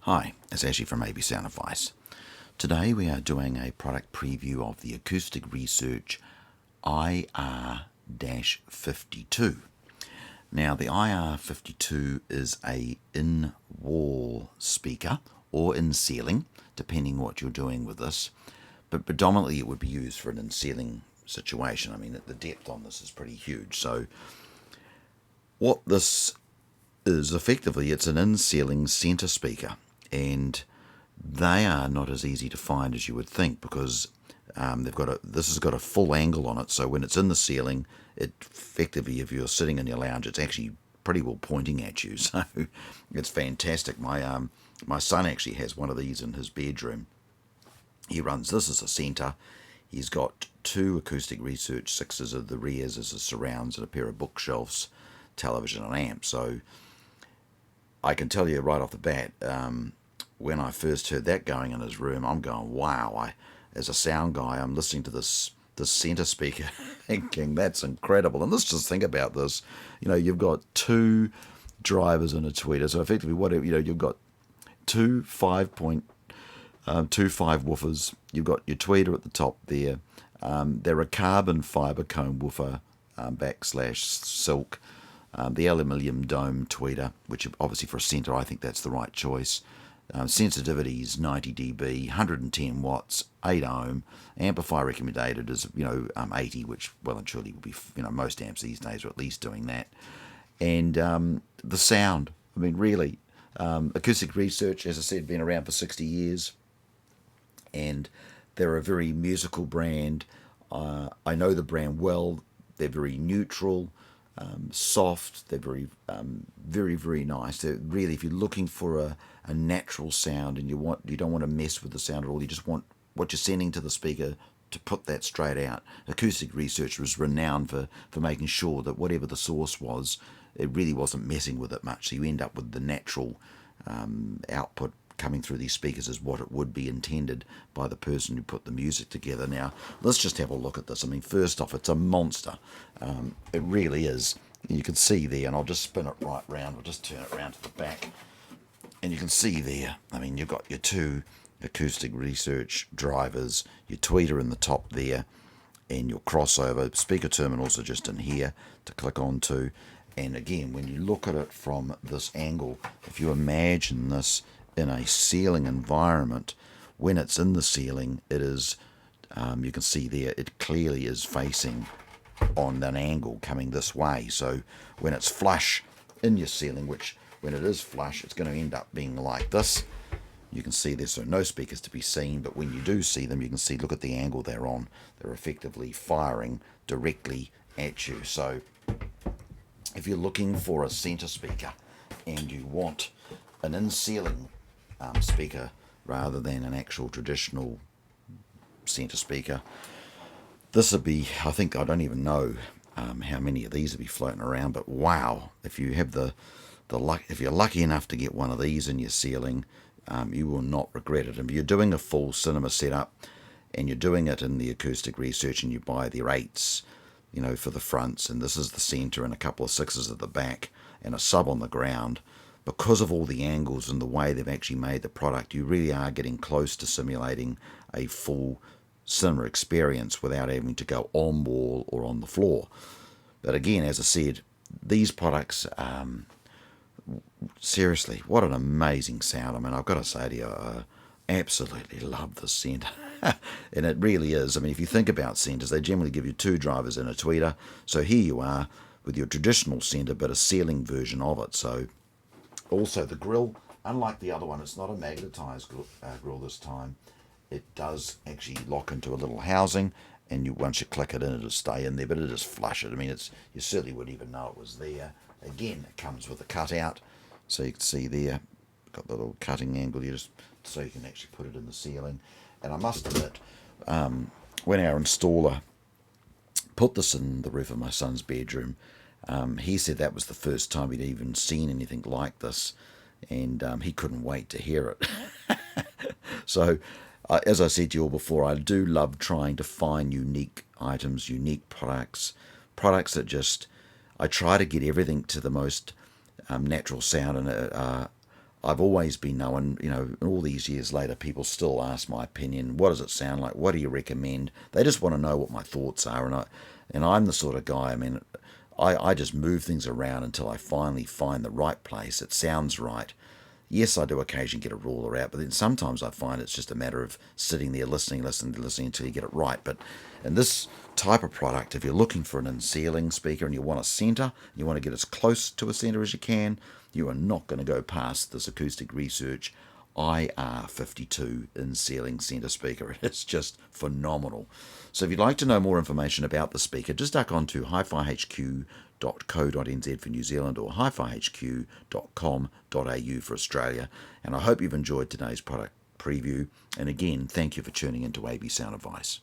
Hi, it's Ashley from AB Sound Advice. Today we are doing a product preview of the Acoustic Research IR-52. Now the IR-52 is a in-wall speaker or in-ceiling, depending what you're doing with this, but predominantly it would be used for an in-ceiling situation. I mean, the depth on this is pretty huge. So what this is effectively, it's an in-ceiling center speaker, and they are not as easy to find as you would think because this has got a full angle on it. So when it's in the ceiling, it effectively, if you're sitting in your lounge, it's actually pretty well pointing at you. So it's fantastic. My son actually has one of these in his bedroom. He runs this as a center. He's got two Acoustic Research 6s of the rears as a surrounds and a pair of bookshelves, television and amp. So I can tell you right off the bat, when I first heard that going in his room, I'm going, wow. As a sound guy, I'm listening to this center speaker thinking that's incredible. And let's just think about this. You've got two drivers and a tweeter. So effectively, you've got two 5.25 woofers. You've got your tweeter at the top there. They're a carbon fiber cone woofer / silk. The aluminium dome tweeter, which obviously for a center, I think that's the right choice. Sensitivity is 90 dB, 110 watts, 8 ohm. Amplifier recommended is 80, which well and truly will be most amps these days are at least doing that. And the sound, I mean really, Acoustic Research, as I said, been around for 60 years, and they're a very musical brand. I know the brand well. They're very neutral. Soft. They're very, very nice. They're really, if you're looking for a natural sound and you don't want to mess with the sound at all, you just want what you're sending to the speaker to put that straight out. Acoustic Research was renowned for making sure that whatever the source was, it really wasn't messing with it much. So you end up with the natural output coming through these speakers is what it would be intended by the person who put the music together. Now, let's just have a look at this. I mean, first off, it's a monster. It really is. You can see there, and I'll just spin it right round. I'll just turn it around to the back. And you can see there, I mean, you've got your two Acoustic Research drivers, your tweeter in the top there, and your crossover. Speaker terminals are just in here to click onto. And again, when you look at it from this angle, if you imagine this in a ceiling environment, when it's in the ceiling, it is, you can see there, it clearly is facing on an angle coming this way. So when it's flush in your ceiling, which when it is flush, it's going to end up being like this. You can see there's no speakers to be seen, but when you do see them, you can see, look at the angle they're on. They're effectively firing directly at you. So if you're looking for a center speaker and you want an in-ceiling speaker rather than an actual traditional center speaker, this would be, I think, I don't even know how many of these would be floating around, but wow, if you have the luck, if you're lucky enough to get one of these in your ceiling, you will not regret it. If you're doing a full cinema setup and you're doing it in the Acoustic Research and you buy their 8s, for the fronts, and this is the center and a couple of 6s at the back and a sub on the ground, because of all the angles and the way they've actually made the product, you really are getting close to simulating a full cinema experience without having to go on wall or on the floor. But again, as I said, these products, seriously, what an amazing sound. I mean, I've got to say to you, I absolutely love the center. And it really is. I mean, if you think about centers, they generally give you two drivers and a tweeter. So here you are with your traditional center, but a ceiling version of it. So also the grill, unlike the other one, it's not a magnetized grill this time. It does actually lock into a little housing, and once you click it in, it'll stay in there, but it is flush it. I mean, you certainly wouldn't even know it was there. Again, it comes with a cutout, so you can see there, got the little cutting angle here, so you can actually put it in the ceiling. And I must admit, when our installer put this in the roof of my son's bedroom, he said that was the first time he'd even seen anything like this, and he couldn't wait to hear it. So, as I said to you all before, I do love trying to find unique items, unique products that just, I try to get everything to the most natural sound, and I've always been known, all these years later, people still ask my opinion. What does it sound like? What do you recommend? They just want to know what my thoughts are, and I'm the sort of guy. I mean, I just move things around until I finally find the right place. It sounds right. Yes, I do occasionally get a ruler out, but then sometimes I find it's just a matter of sitting there listening until you get it right. But in this type of product, if you're looking for an in-ceiling speaker and you want a centre, you want to get as close to a centre as you can, you are not going to go past this Acoustic Research IR-52 in-ceiling centre speaker. It's just phenomenal. So if you'd like to know more information about the speaker, just duck on to hifihq.co.nz for New Zealand or hifihq.com.au for Australia. And I hope you've enjoyed today's product preview. And again, thank you for tuning into AB Sound Advice.